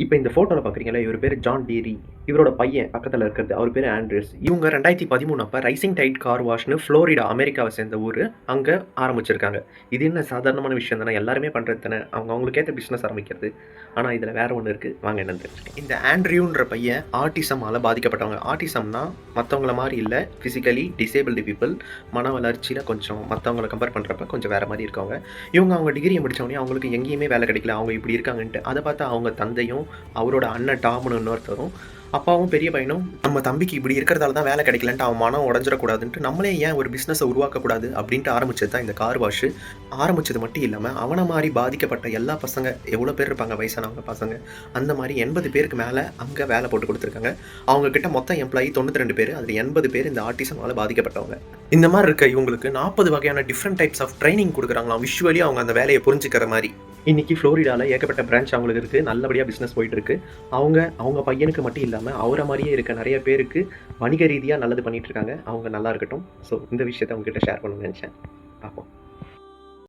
இப்போ இந்த ஃபோட்டோல பார்க்குறீங்கல்ல, இவர் பேரு ஜான் டீரி. இவரோட பையன் பக்கத்துல இருக்கிறது, அவர் பேரு ஆண்ட்ரூஸ். இவங்க 2013 அப்ப ரைசிங் டைட் கார் வாஷ்ன்னு ஃப்ளோரிடா, அமெரிக்காவ சேர்ந்த ஊரு. அங்க ஆரம்பிச்சிருக்காங்க. இது என்ன சாதாரணமான விஷயம் தானே, எல்லாருமே பண்றது தானே. அவங்களுக்கு ஏத்த பிசினஸ் ஆரம்பிக்கிறது. ஆனா இதுல வேற ஒண்ணு இருக்கு. வாங்க என்னன்னு தெரிஞ்சுக்கலாம். இந்த ஆண்ட்ரியூன்ற பையன் ஆட்டிசமால பாதிக்கப்பட்டவங்க. ஆட்டிசம்னா மத்தவங்கள மாரி இல்ல. Physically disabled people. மன வளர்ச்சியில கொஞ்சம் மத்தவங்கள கம்பேர் பண்றப்ப கொஞ்சம் வேற மாரி இருக்கவங்க. அவங்க டிகிரிய முடிச்ச உடனே அவங்களுக்கு எங்கேயுமே வேலை கிடைக்கல. அவங்க இப்படி இருக்காங்கன்ட்டு. அத பார்த்து அவங்க தந்தையும் அவரோட அண்ணன் டாம்னு இன்னொருத்தரும், அப்பாவும் பெரிய பையனும் நம்ம தம்பிக்கு இப்படி இருக்கிறதால தான் வேலை கிடைக்கலன்ட்டு அவன் மனம் உடைஞ்சிடக்கூடாதுன்ட்டு நம்மளே ஏன் ஒரு பிஸ்னஸை உருவாக்கக்கூடாது அப்படின்ட்டு ஆரம்பிச்சது தான் இந்த கார் வாஷ். ஆரம்பிச்சது மட்டும் இல்லாமல் அவனை மாதிரி பாதிக்கப்பட்ட எல்லா பசங்க எவ்வளோ பேர் இருப்பாங்க வயசானவங்க பசங்க, அந்த மாதிரி 80 பேருக்கு மேலே அங்கே வேலை போட்டு கொடுத்துருக்காங்க. அவங்க கிட்ட மொத்தம் எம்ப்ளாயி 92 பேர், அதில் 80 பேர் இந்த ஆட்டிசமால் பாதிக்கப்பட்டவங்க. இந்த மாதிரி இருக்க இவங்களுக்கு 40 வகையான டிஃப்ரெண்ட் டைப்ஸ் ஆஃப் ட்ரைனிங் கொடுக்குறாங்களாம். விஷுவலி அவங்க அந்த வேலையை புரிஞ்சுக்கிற மாதிரி. இன்னைக்கு ஃப்ளோரிடால ஏகப்பட்ட பிரான்ச் அவங்களுக்கு இருக்குது. நல்லபடியாக பிஸ்னஸ் போயிட்டு இருக்கு. அவங்க பையனுக்கு மட்டும் இல்லாமல் அவரை மாதிரியே இருக்க நிறைய பேருக்கு வணிக ரீதியாக நல்லது பண்ணிட்டு இருக்காங்க. அவங்க நல்லா இருக்கட்டும். ஸோ இந்த விஷயத்தை உங்ககிட்ட ஷேர் பண்ணணும்னு நினச்சேன். பார்ப்போம்.